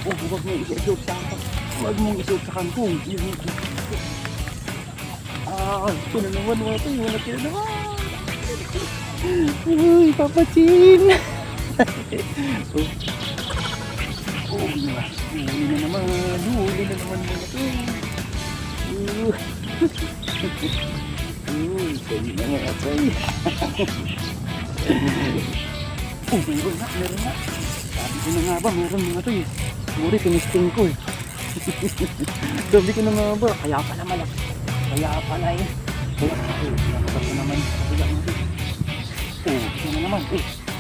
Oh, huwag mo isuot sa kangkong. Huwag mong isuot sa kangkong. Ito na naman mga ito. Wala ka na naman. Uy, papachin. Huli na naman. Huli na naman mga ito. Pwede na mga ito. Meron na. Sabi ko na nga ba, meron mga ito. Suri, tinisting ko eh. Sabi ko na nga ba, kaya pala malaki. Kaya pala eh. Nakapag na naman. Ito na naman.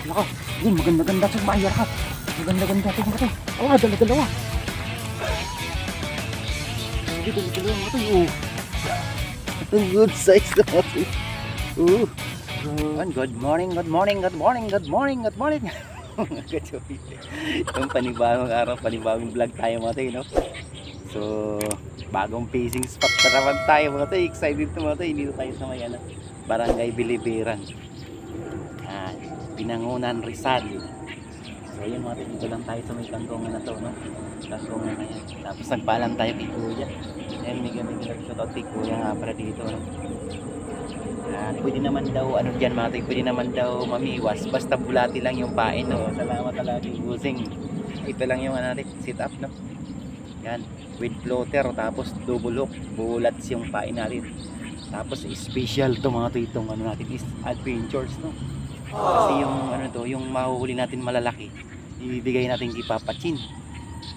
Laka. Yun, maganda-ganda sa bayar ka. Maganda-ganda sa mga ito. Dala-dalawa. Dala-dalawa mga ito. Good size na mga ito. Good morning. Itong panibagong araw, panibagong vlog tayo mga tayo, no? So, bagong fishing spot na naman tayo mga tayo. Excited to mga tayo. Dito tayo sa may Barangay Bilibiran, Binangonan, Rizal. So, yun mga tayo. Dito lang tayo sa may kangkongan na to, no? Kangkongan na yan. Tapos nagpaalam tayo kay Kuya. Ayan, may shoutout kay Kuya nga para dito, no? Pwede naman daw dyan mga tayo, pwede naman daw mamiwas basta bulati lang yung pain, no? Salamat talaga busing. Ito lang yung sit up, no? Yan, with floater, tapos double hook, bulats yung pain natin. Tapos special to mga to, itong natin is adventures, no? Kasi yung yung mahuhuli natin malalaki, ibibigay natin kay Papa Chin.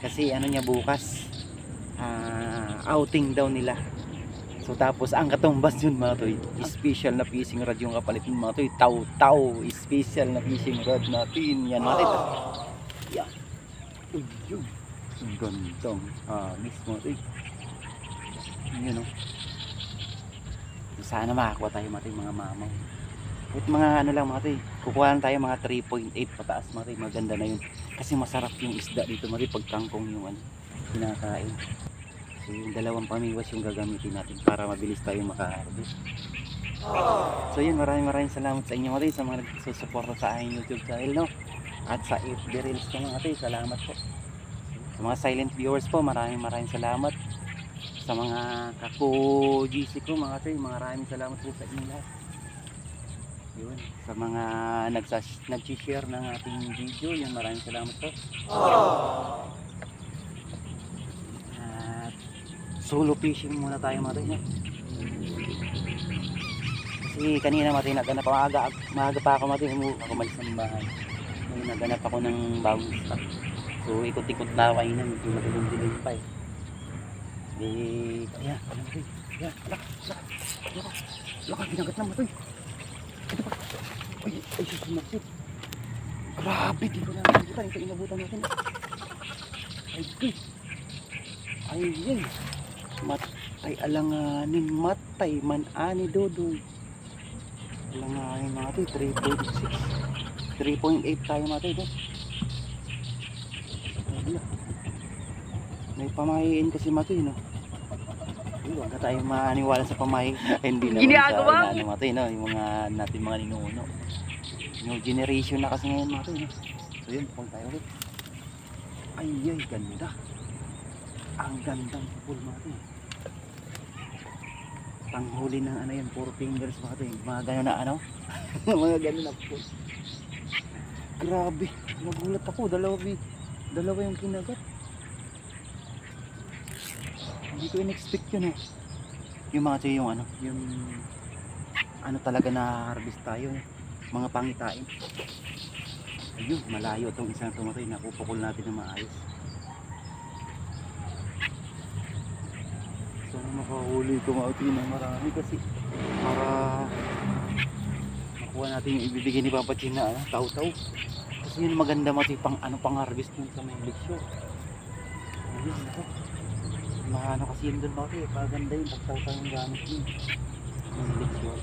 Kasi niya bukas, outing daw nila. So tapos ang katumbas yun mga toy, special na fishing rod yung kapalit ng mga toy, taw special na fishing rod natin. Yan natin. Yan. Yun. Ang gandang miss mga toy. Yan o. Sana makakuha tayo mga toy, mga mamaw. At mga lang mga toy, kukuha lang tayo mga 3.8 pataas mga toy, maganda na yun. Kasi masarap yung isda dito mga toy, pag kangkong yung kinakain. So yung dalawang pamiwas yung gagamitin natin para mabilis tayo makaharvest. So yun, maraming salamat sa inyo mga tayo, sa mga nagsusuporta sa aking YouTube channel, no? At sa FB Reels ko mga tayo, salamat po. Sa mga silent viewers po, maraming salamat. Sa mga kako GC ko mga tayo, maraming salamat po sa inyo lahat. Yun, sa mga nag-share ng ating video, yun, maraming salamat po. Solo fishing muna tayo mga tayo. Kasi kanina mga tayo naganap ako, maaga pa ako mga tayo, umalis ng bahay. Naganap ako ng bagong stock. So ikot-ikot na ako kayo na, medyo madilim-dilim pa eh. Kaya, laka, ginagat na mga tayo. Ito pa, ay susumakit. Grabe, di ko na nabutan, ito inabutan natin. Ay, matay alanganin, matay manani dodoy. Alanganin mga tayo, 3.6 3.8 tayo mga tayo. May pamahiin kasi mga tayo, no? Huwag na tayo maniwala sa pamahiin. Hindi naman sa mga tayo, no? Yung mga natin mga ninuno. New generation na kasi ngayon mga tayo, no? So yun, pang tayo ulit. Ay, ganda. Ang gandang pool mga tayo. Panghuli ng yan, 4 fingers mga tayo. Mga gano'n na mga gano'n na pool. Grabe, nagulat ako, dalawa yung kinagat. Hindi ko in-expect yun eh. Yung mga tayo, yung talaga na harvest tayo, mga pangitain. Ayun, malayo itong isang tumatay, napupukul natin na maayos. Sana makahuli ko mga tayo ng marami kasi para makuha natin yung ibibigay ni Papa Chin na taw-taw. Kasi yun maganda mati pang pang harvest dun sa may leksyon. Ayun, ako. Kasi yun dun mati, paganda yun, pagtaw-taw yung gamit yun. May leksyon.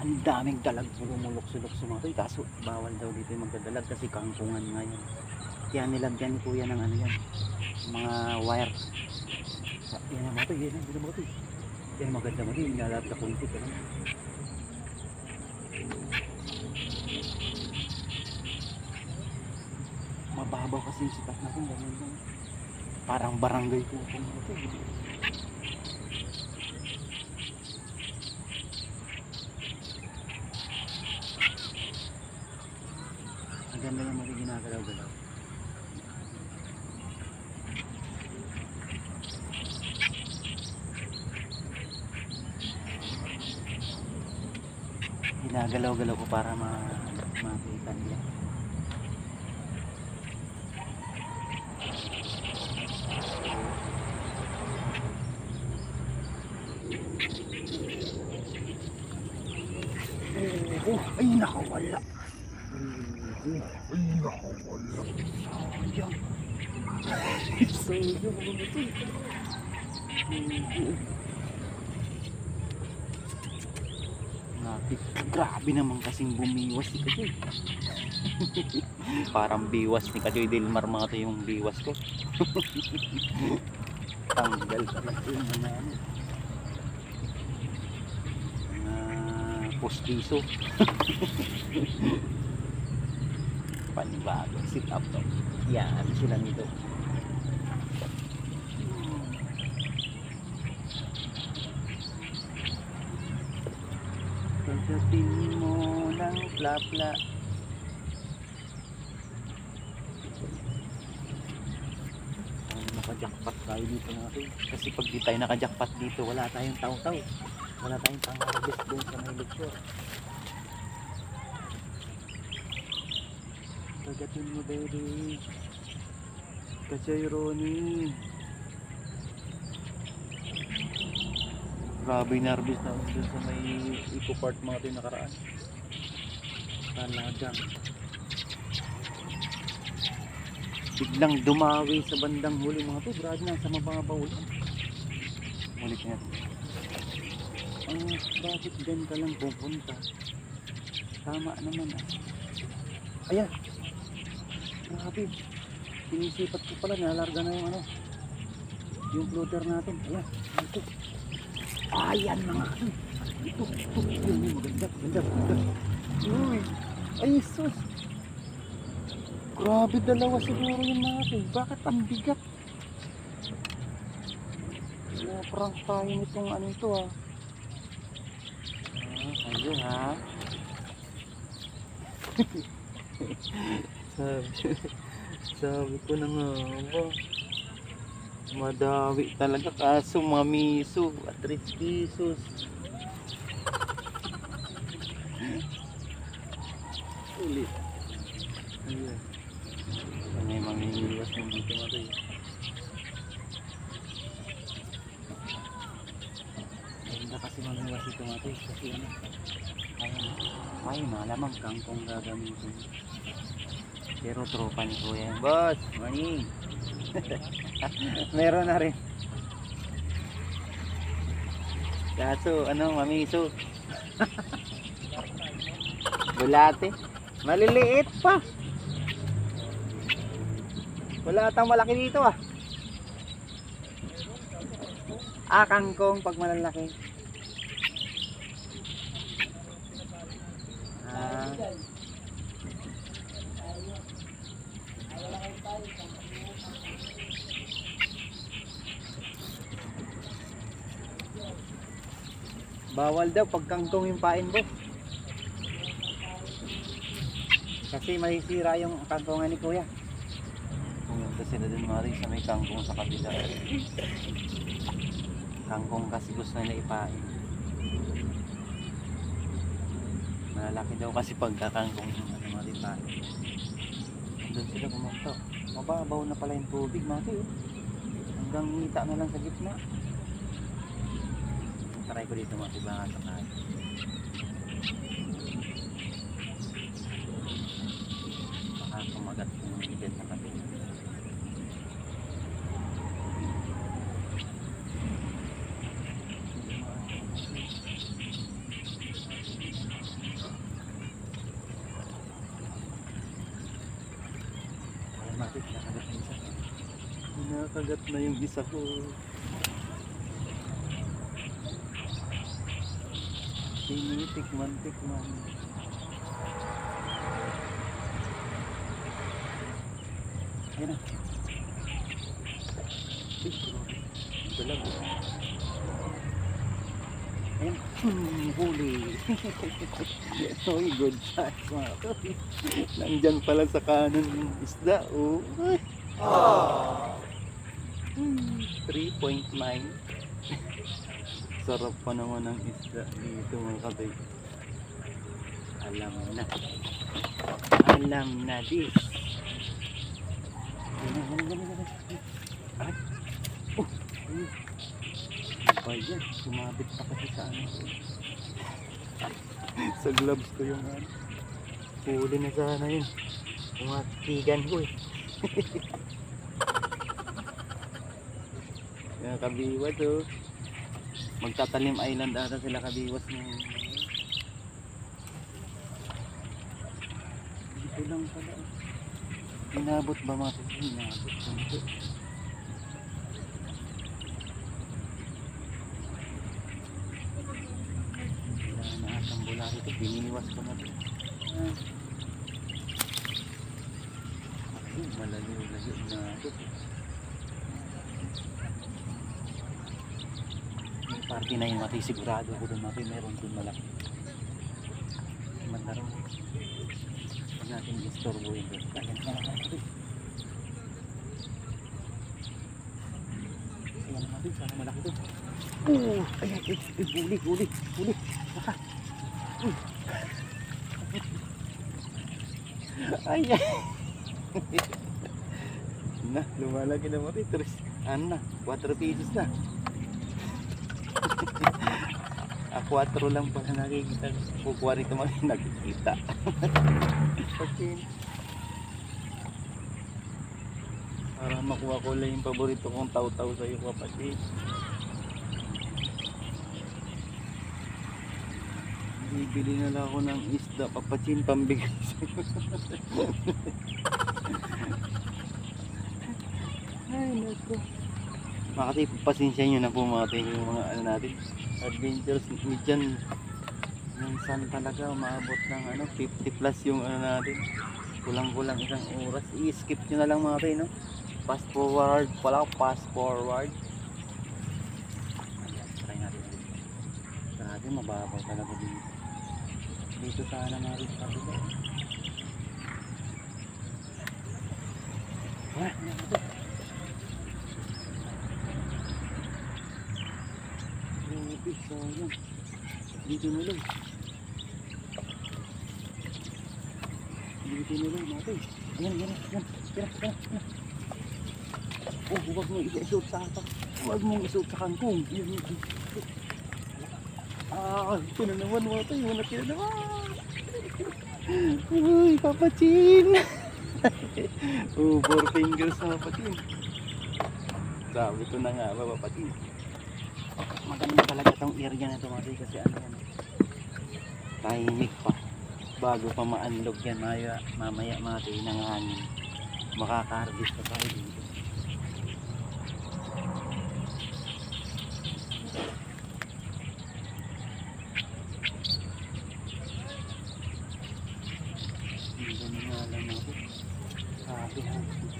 Ang daming dalag, mulok-sulok sumatay, kaso bawal daw dito yung magdadalag kasi kangkungan ngayon. Kaya nilagyan ni kuya ng yan, mga wire. Yan ang matoy, yan ang matoy. Yan maganda mo rin, nilalap na kunti ka lang. Mababaw kasi yung sipat natin, ganyan lang. Parang barangay po ito. Ang ganda yung mga ginagalaw-galaw. Ginagalaw-galaw ko para makita nila. Ay nakawala. Ay nakawala. Sayang. Sayang mga ito. Grabe naman kasing bumiwas si Kajoy. Parang biwas ni Kajoy Delmar mga ito yung biwas ko. Tanggal talaga yung mga postiso. Panibagong sit up to. Yan sila nito. Pagdating mo ng plapla. Nakajakpat tayo dito natin. Kasi pag di tayo nakajakpat dito, wala tayong taw-taw. Wala tayong pang-harvest doon sa may luksor. Pagdating mo baby. Kajoy Ronnie. Grabe nervous na doon sa may eco park mga ito yung nakaraan. Talagang biglang dumawi sa bandang huli mga ito. Grabe na sa mababaw lang. Ulit nga. Bakit dyan ka lang pupunta? Tama naman ah. Ayan. Grabe. Sinisipat ko pala. Nalarga na yung ano. Yung floater natin. Ayan. Ito. Ayan mga ito. Ito. Yun yung maganda. Maganda. Uy. Ay sus. Grabe dalawa siguro yung mga ito. Bakit ang bigat? Prank tayo nitong ano ito ah. Ayun ha. sabi ko na nga ba, madawi talaga kaso mamiso at 3 pesos. Ulit. Ayun. May mamiliwas ng dito mga ito. Ganda kasi mamiliwas ito mga ito. Kasi ano, ay malamang kangkong gagamitin. Pero tropa ni Kuya. Boss, morning. Meron na rin. Kaso ano, mamiso. Bulate. Maliliit pa. Wala atang malaki dito ah. Kangkong pag malalaki. Bawal daw pag kangkong yung pain boss. Kasi masisira yung kangkongan ni Kuya. Pumunta sila dun mga rin sa may kangkong sa kabila. Kangkong kasi gusto nila ipain. Malalaki daw kasi pagkakangkong yung ano mga rin pain. Doon sila pumunta. Mababaw na pala yung tubig mga rin. Hanggang ngita na lang sa gitna. Try ko dito mga ibang sakay. Baka kumagat yung dyan sa kabila. Ay matik, nakagat na isa. Nakagat na yung isa ko. Tinitikman. Ayan na. Uy, grabe. Dalag. Ayan. Huli. Uy, good size mga kapatid. Nandyan pala sa kanan yung isda. Oh. 3.9. Sarap pa naman ang isda dito mga kapatid. Alam na this. Ay. Oh. Ay yan, sumabit pa kasi sa ano. Sa gloves ko yung ano. Huli na sana yun. Kumatigan ko eh. Yan kabiwas oh. Magtatalim island ata sila kabiwas ng dito lang pala. Inabot ba mga ito? Inabot dito. Wala rito, biniwas ko na ito. Malayo na ito. Yung party na yun, mati, sigurado ko doon mati, meron doon malaki. Mandarong. Huwag natin istorbo yun doon. Ayan na mati. Ayan mati, sana malaki doon. Ayan, huli. Baka. Ayan. Na, lumalaki na mati. Ano na, 4 pieces na. 4 lang pala nakikita. Kukuha rito mati, nakikita. Para makuha ko lang yung paborito kong taw-taw sa'yo kapatid. Bibili na lang ako ng isda, papatsin, pambigay sa'yo. Ay, naku. Makati, pasensya nyo na po mga yung mga ano natin, adventures dyan. Minsan talaga umabot ng ano, 50 plus yung ano natin. Kulang-kulang isang oras. I-skip nyo na lang mga tayo, no? Fast forward, fast forward. Ayan, try natin. Grabe, mababaw talaga dito. Dito sana natin sa kabila. Ito. Grabe, sayang. Dito na lang. Natin. Ayan. Tira. Oh, huwag mong isuot sa atak. Huwag mong isuot sa kangkong. Ito na naman mga tayo. Malaki na naman. Uy, papatsin. 4 fingers na papatsin. Sabi ko na nga, papatsin. Maganda talaga tong area na ito mga tayo. Kasi ano yan. Tahimik pa. Bago pa ma-unlock yan. Mamaya mga tayo ng hangin. Makaka-harvest pa tayo dito.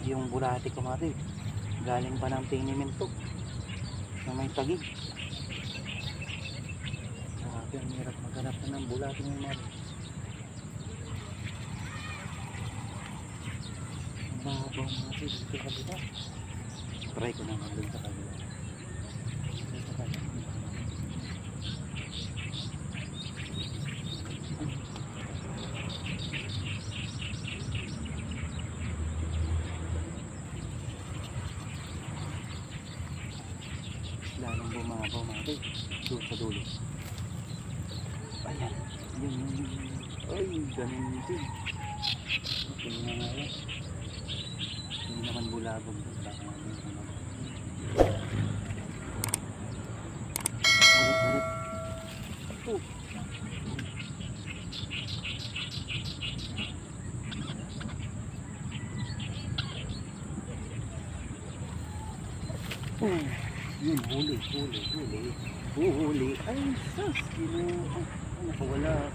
Yung bulati ko mati galing pa ng tinimento na may tagig. Grabe, ang hirap maghanap na ng bulati ng mati. Mababaw mati dito sa kabila. Try ko naman dun sa kabila. Lalong bumabaw mati doon sa dulo. Ayan, yun. Ay, ganun din. Ito na nga yan. Hindi naman bulabog doon. Baka naman naman. Ulit. Yun, huli. Huli. Ay, sus. Ginoo. Ay, nakawala.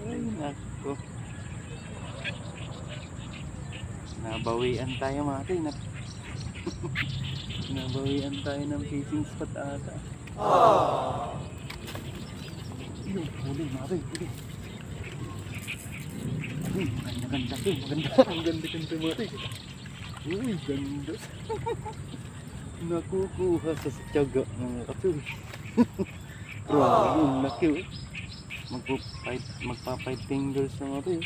Ay, nako. Nabawian tayo mga tay. Nabawian tayo ng fishing spot ata. Yung huli mga tay. Huli. Ay, maganda to. Maganda. Ang ganda kanta mga tay. Uy, ganda. Nakukuha sa tiyaga mga katoy. Grabe yung laki oh. Magpa 5 fingers na mga tayo.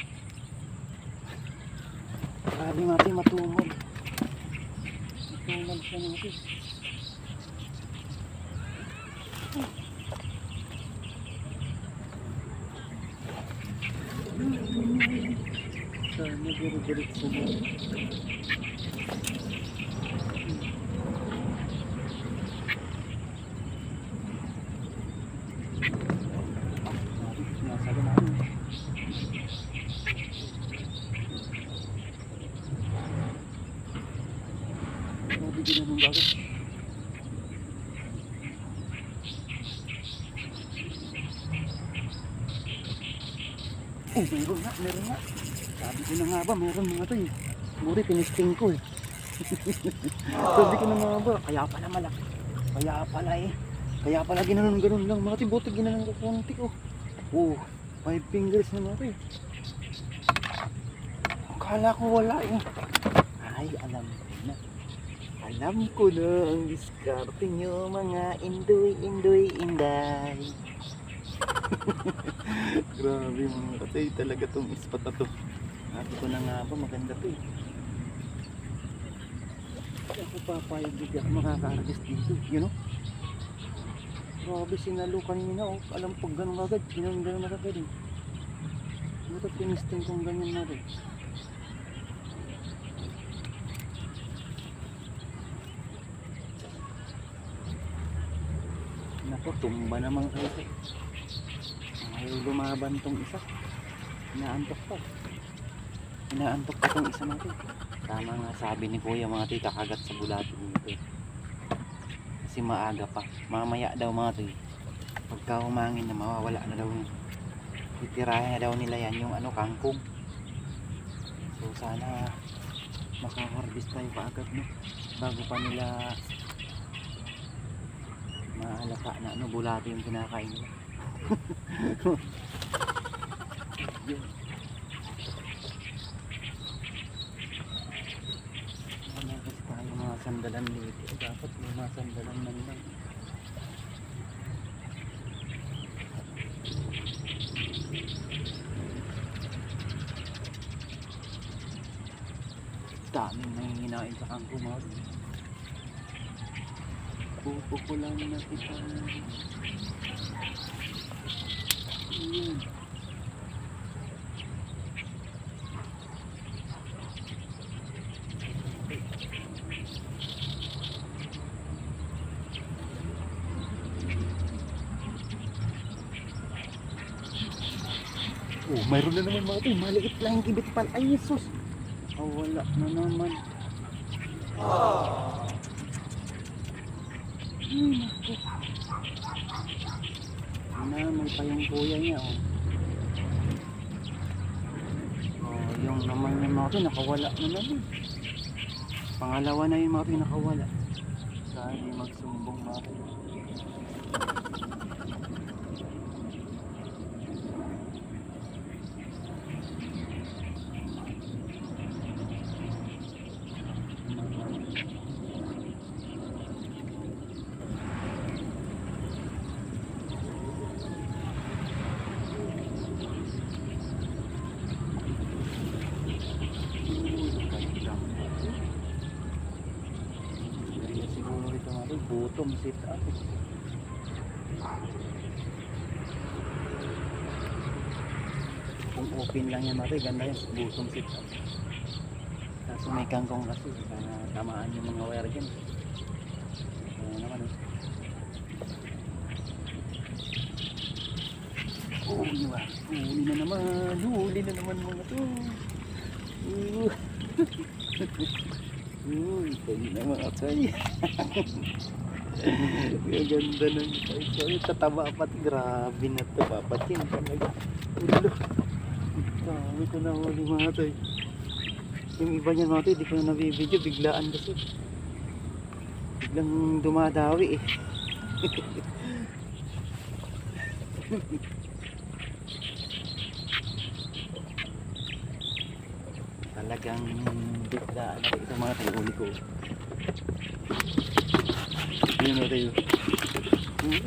Grabe mga tayo, matumal. Matumal siya mga tayo. Sana gari-garitso na. Bigyan ng bagay. Oh, meron nga. Sabi ko na nga ba, meron mga to eh. Buri, tinisting ko eh. Sabi ko na nga ba, kaya pala malaki. Kaya pala ginanon lang. Mga to, buti ginanon ko konti oh. Oh, 5 fingers na mga to eh. Akala ko wala eh. Ay, alam ko na ang diskarte nyo mga indoy, inday. Grabe mga katay, talaga tong spot na to. Sabi ko na nga ba, maganda to eh. Ako papayag di ako makaka-harvest dito, you know? Grabe, sinalukan nyo na oh. Alam pag ganun agad, ganun agad eh. Ito pinisting kong ganyan na rin. Nako, tumba naman kayo. Ayaw lumaban tong isa. Inaantok pa tong isa natin. Tama nga sabi ni kuya mga tayo, kakagat sa bulato dito. Kasi maaga pa. Mamaya daw mga tayo, pagka humangin na mawawala na daw yun. Titirahin na daw nila yan yung kangkong. So sana makaharvest tayo kaagad no, bago pa nila maalaka na bulato yung kinakain nila. Nagkas tayo mga sandalan dito. Dapat may mga sandalan man lang. Daming nanginginain sa kangkong mga. Pupo ko lang nakita. Ayan. Oh, mayroon na naman mga tayo. Maliit lang yung kibit pala. Ay, Jesus. Oh, wala na naman. May pa yung kuya niya oh. Oh, yung naman yung mga ito nakawala na naman. Pangalawa na yung mga ito nakawala. Sabi magsumbong mga ito. Bottom sit up. Kung open lang yan natin, ganda yan. Bottom sit up. Kaso may kangkong kasi, kaya tamaan yung mga wire dyan. Kaya naman eh. Huli na naman mga to. Pwede na mga toy. Ang ganda ng toy. Sorry, tataba pati. Grabe na to. Papatin talaga. Ulo. Dami ko na huli mga toy. Yung iba niyan mga toy, di ko na nabibidyo. Biglaan kasi. Biglang dumadawi eh. Talagang biglaan na ito mga toy. Uli ko. Yun na tayo.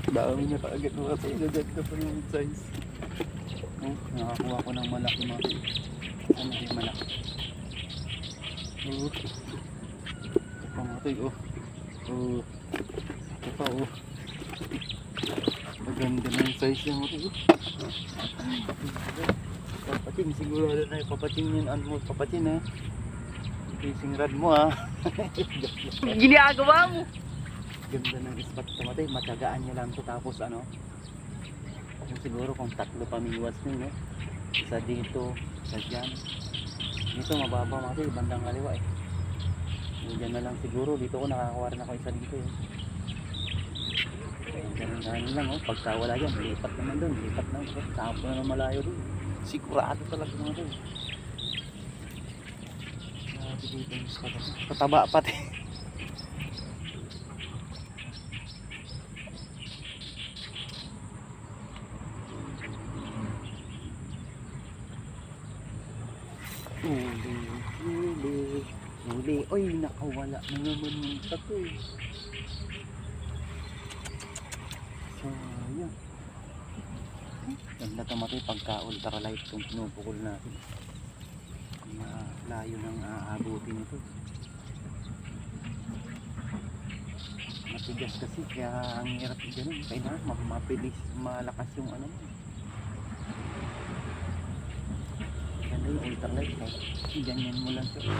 Dami na kaagad mga toy. Naganda pa yung size. Nakakuha ko ng malaki mga toy. Saan na yung malaki? Ito pa mga toy. Ito pa maganda na yung size yung mga toy. Papating sigurado na ipapating yun. Ano mo papating ha? Fishing rod mo ha. Ginagawa mo. Ganda ng spot ito matay. Matyagaan nyo lang ito. Tapos ano, yung siguro kung tatlo pamiwas nyo, no? Isa dito, isa dyan. Dito mababa matay, bandang kaliwa eh. Dyan na lang siguro. Dito ko nakakawa rin ako isa dito eh. Kaya ganun lang oh. Pagka wala dyan, lipat naman doon. Lipat naman. Tapo na naman malayo doon. Sigurado talaga naman doon. Sabi dito yung spot ito. Pataba pati. Huli. Oy, nakawala na naman yung tato eh. Sayang. Ganda tamatay pagka ultralight kung pinupukul natin. Layo ng aabutin ito. Matigas kasi kaya ang hirap ganun. Kailangan mapabilis, malakas yung ano mo. Ganda yung ultralight. Ganyan mo lang siya.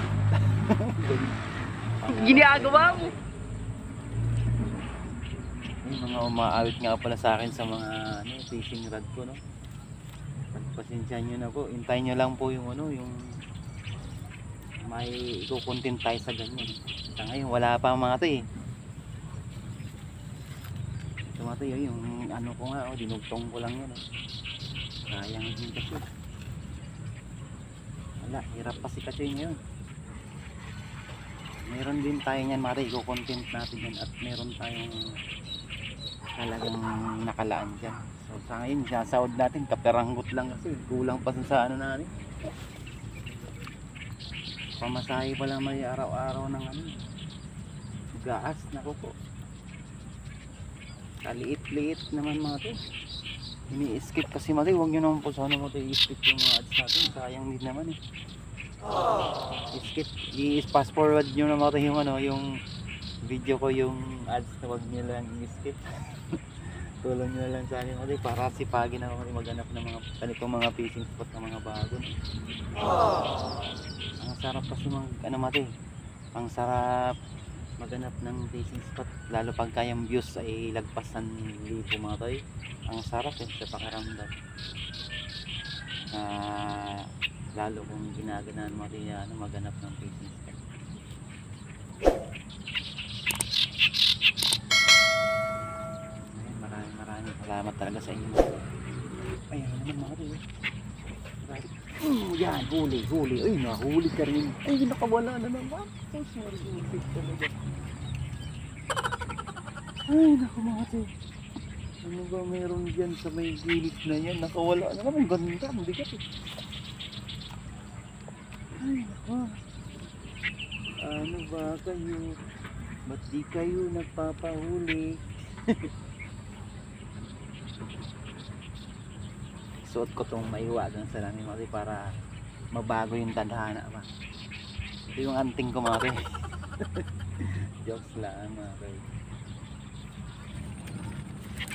Ginagawa mo. Yung mga umaawit nga pala sa akin sa mga fishing rod ko, no? Pagpasensya nyo na po. Hintayin nyo lang po yung ano, yung may ikukontent tayo sa ganyan. Sa ngayon wala pa mga to eh. Ito mga to yung ano ko nga, dinugtong ko lang yan. Sayang din kasi. Wala, hirap pa si Kachoy ngayon. Meron din tayo niyan mga to, ikukontent natin yan. At meron tayong talagang nakalaan dyan. So sa ngayon, sinasaod natin, kaperanggot lang kasi. Kulang pa sa ano natin. Pamasahe pa lang may araw-araw ng ano, gaas, naku po. Kaliit-liit naman mga to. Ini-skip kasi mati, huwag nyo naman po sana mo to i-skip yung mga ads natin. Sayang din naman eh. I-skip, i-fast forward nyo naman to yung ano, yung video ko, yung ads na huwag nyo lang i-skip. Tulong nyo lang sa akin mati para sipagin ako maghanap ng mga ganitong mga fishing spot na mga bago. Ang sarap kasi ano mati, ang sarap maghanap ng fishing spot lalo pag kayang views ay lagpasan libo mga toy. Ang sarap eh sa pakiramdam. Lalo kung ginaganan mati ano, maghanap ng fishing spot. Maraming salamat talaga sa inyo. Ayan naman mga toy. Yan, huli. Ay, nahuli ka rin. Ay, nakawala na naman. Oh, sorry, isip talaga. Ay, naku mga to. Ano ba meron dyan sa may gilid na yan? Nakawala na naman. Ganda, mabigat eh. Ay, naku. Ano ba kayo? Ba't di kayo nagpapahuli? Suot ko itong maiwagan sa langit mga para mabago yung tadhana pa. Ito yung anting ko mga jokes lang mga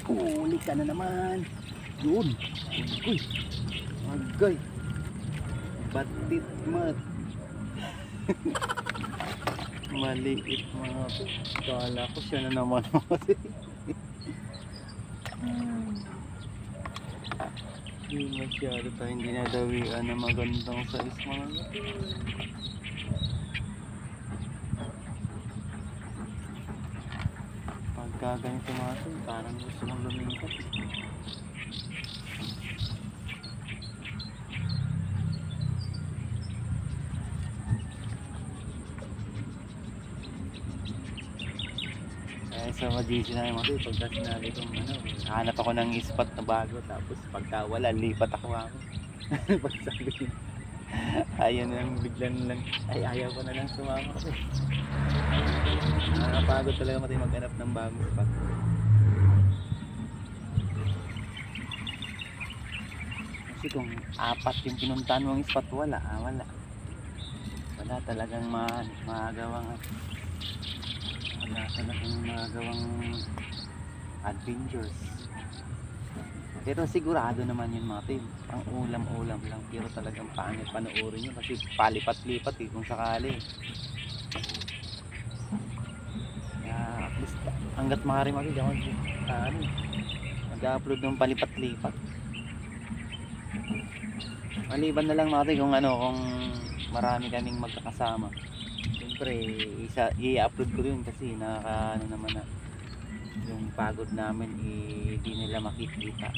huli ka na naman. Yun. Uy. Agay. Batit mat. Maliit mga to. Kala ko siya na naman. Hindi masyado tayo hindi nadawian na magandang size mga pagka ganito mga to, parang gusto mong lumipat. Sa mag-GC na naman ito, pagka sinabi kong ano, hanap ako ng spot na bago, tapos pagka wala, lipat ako ako. Pag sabi niya, ayaw na lang, biglan lang, ay ayaw ko na lang sumama kasi. Nakakapagod talaga matay maghanap ng bagong spot. Kasi kung apat yung pinuntahan mong spot, wala talagang magagawang wala talagang magagawang adventures. Pero sigurado naman yun mga team, ang ulam-ulam lang, pero talagang pangit panoorin nyo kasi palipat-lipat kung sakali. Kaya at least hanggat maaari mag-upload ng palipat-lipat. Maliban na lang mga team kung marami kaming magkakasama. Siyempre, i-upload ko yun kasi nakaka naman na yung pagod namin hindi nila makikita.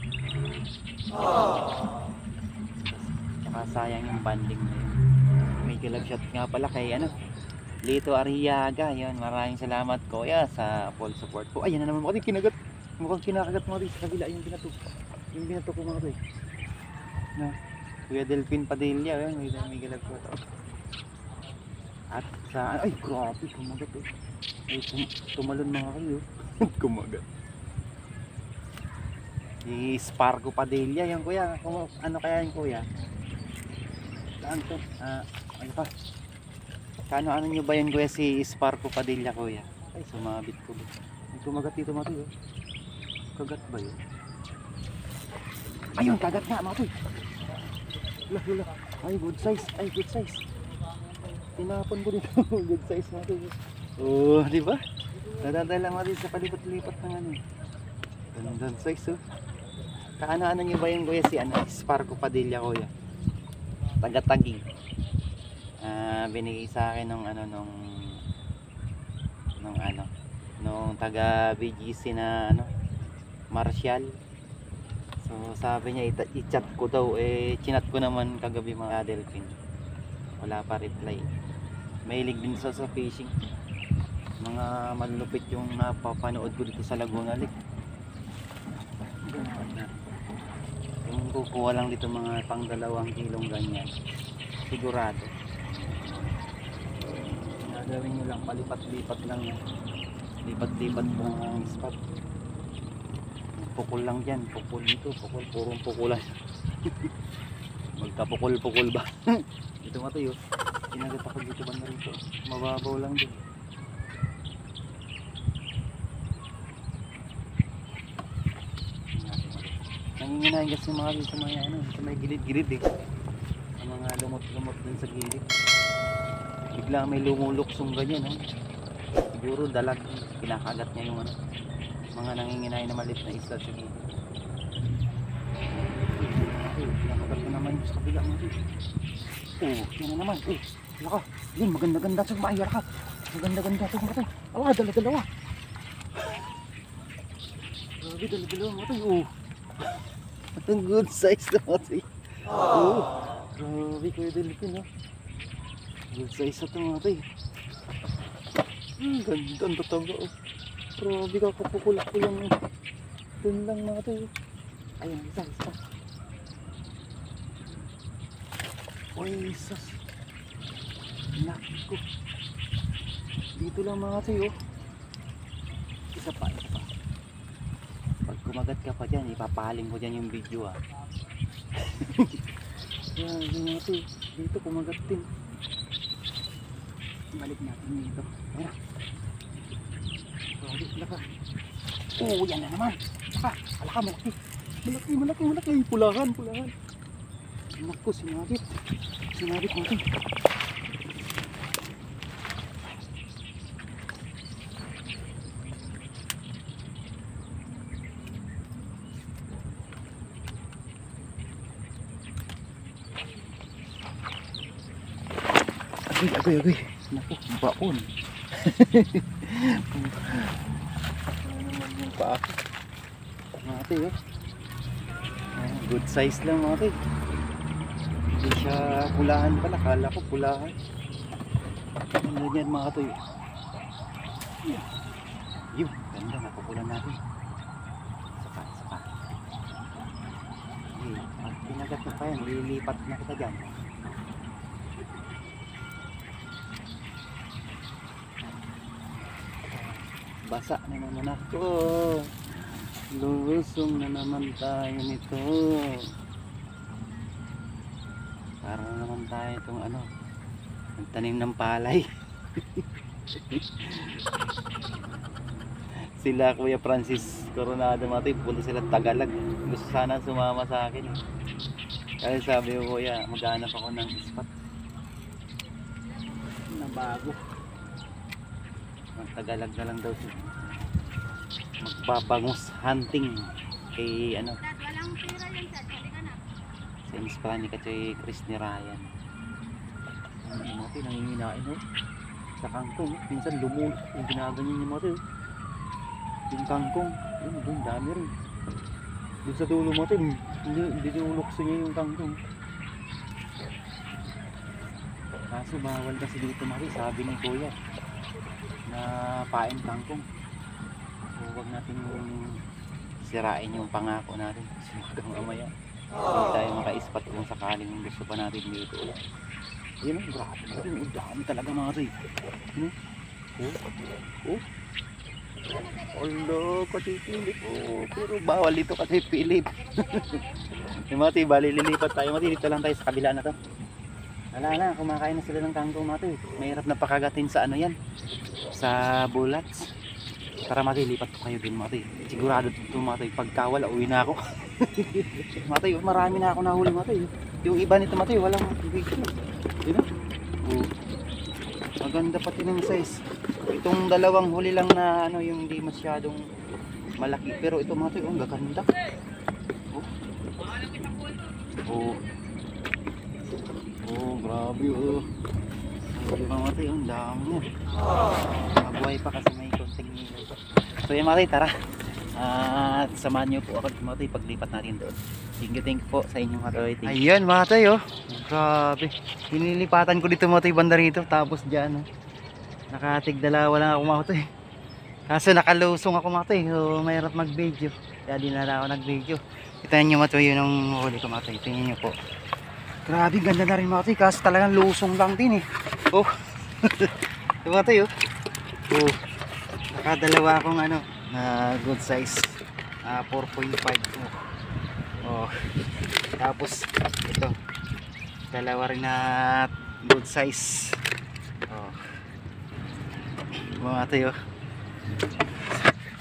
Saka sayang yung banding na yun. May kalagshot nga pala kay Lito Arriaga. Yun, maraming salamat kuya sa full support po. Ayan na naman mga kinagat. Mukhang kinakagat mga sa kabila yung binato ko mga to. Na Kuya Delphine Padilla, yun, may kalagshot. At sa ay grabe kumagat ay tumalon mga kayo. Kumagat si Sparko Padilla yan kuya. Ano kaya yung kuya? Saan to? Ano pa? Ano nyo ba yan kuya si Sparko Padilla kuya? Ay sumabit ko ba? May kumagat dito mga tuyo. Kagat ba yun? Ayun kagat nga mga tuyo. Hula. Ay good size. Tinapon ko dito. Good size mga tuyo. Oh di ba? Dadadala mo rin sa palipat-lipat ng ano. Gandang size Kaano nyo ba yung kuya si Sparko Padilla kuya? Taga-Taguig. Binigay sa akin nung taga BGC na Martial. So sabi niya i-chat ko daw, chinat ko naman kagabi mga Delphine. Wala pa reply. Mahilig din sa fishing. Mga malulupit yung napapanood ko dito sa Laguna Lake. Yung kukuha lang dito mga pang 2 kilong ganyan. Sigurado. Gagawin nyo lang, palipat-lipat lang yan. Lipat-lipat po ang spot. Pukul lang dyan, pukul dito, purong pukulan. Magkapukul-pukul ba? Ito nga tayo. Kinagat ako dito banda rito. Mababaw lang din. Nanginginahin kasi mga sa mga sa may gilid-gilid ang mga lumot-lumot dun sa gilid. Bigla may lumuluksong ganyan siguro dalag, kinakagat niya yung mga nanginginahin na maliit na isda sa gilid. Kinakagat na naman yung sa kabila mga yan na naman. Laka, yun maganda-ganda sa maayar ka. Maganda-ganda sa mga dala-dalawa. Grabe, dala-dalawa mga ang good size na mga grabe Kuya Delphine good size na ito mga ganda talaga grabe kakapukula ko lang dun lang mga ayun isa sus naku dito lang mga isa pa pag kumagat ka pa dyan, ipapaling ko dyan yung video yan, dito kumagat din. Balik natin dito. Ayan. Laka. Yan na naman. Laka, malaki. Pulahan. Naku, sinabit natin. Agoy. Naku, baon. pa ako. Mga tay, oh. Good size lang mga tay. Hindi siya pulahan pala. Kala ko pulahan. Ano yan mga tay. Yun, ganda. Napupulan natin. Saka. Pag pinagat na pa yan, lilipat na kita dyan. Basa na naman ako. Lusong na naman tayo nito. Parang naman tayo itong ano, ang tanim ng palay. Sila Kuya Francis Coronado Matoy, punta sila Tagalog. Gusto sana sumama sa akin. Kaya sabi ko, Kuya, maghanap ako ng spot na bago. Tagalog na lang daw siya. Magpapangus hunting kay ano, Walang pera yan sa sa Hispanic at kay Chris ni Ryan. Ano natin, nanginginain ho sa kangkong. Minsan lumulok yung ginaganyan niya natin. Yung kangkong, yun, doon dami rin. Doon sa dulo natin, hindi nulukso niya yung kangkong. Kaso bawal kasi dito mali, sabi ni Kuya na pain kangkong. So huwag natin sirain yung pangako natin kasi hanggang mamaya hindi tayo maka-spot kung sakaling gusto pa natin dito. Yun, grabe natin, ang dami talaga mga rin. Olo, kasi Philip, pero bawal dito kasi Philip. Yung mga tiyo, bali lilipat tayo mga tiyo, dito lang tayo sa kabila na to. Wala na, kumakain na sila ng kangkong mga tiyo. Mahirap na pakagatin sa ano yan, sa bulats. Tara mga tiyo, lipat ko kayo din mga tiyo. Sigurado ito mga tiyo, pagkawala uwi na ako. Mga tiyo, marami na ako nahuli mga tiyo. Yung iba nito mga tiyo, walang video. Yun o. Maganda pati ng size. Itong dalawang huli lang na ano, yung hindi masyadong malaki. Pero ito mga tiyo, ang gaganda. Grabe oh. Mga tiyo, ang dami yan. Mabuhay pa kasi may konting nilo. So yan mga tiyo, tara. At samahan nyo po ako mga tiyo paglipat natin doon. Thank you po sa inyong mga tiyo. Ayan mga tiyo, grabe. Hinilipatan ko dito mga tiyo banda rito. Tapos dyan nakatig dalawa lang ako mga tiyo. Kaso nakalusong ako mga tiyo. So mahirap mag video. Kaya di na ako nag video. Itahan nyo mga tiyo yun ang huli ko mga tiyo. Tingnan nyo po. Grabe ganda na rin mga tiyo. Kaso talagang lusong lang din eh. Oh. Ito mga tiyo. Oh. Nakadalawa akong ano na good size 4.5 oh. Tapos ito dalawa rin na good size oh. Mga tiyo,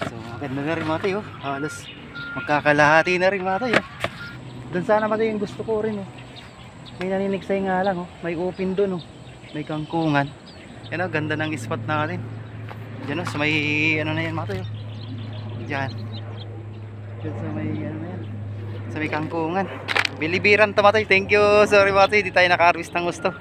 so maganda na rin mga tiyo, halos magkakalahati na rin mga tiyo. Doon sana mga tiyo yung gusto ko rin may naninigsay nga lang may open doon may kangkungan yan ganda ng spot natin dyan so may ano na yan mga tiyo. Diyan. Diyan sa may ano yan. Sa may kangkungan. Bilibiran tamatay. Thank you. Sorry mga tayo, di tayo naka-harvest ng gusto.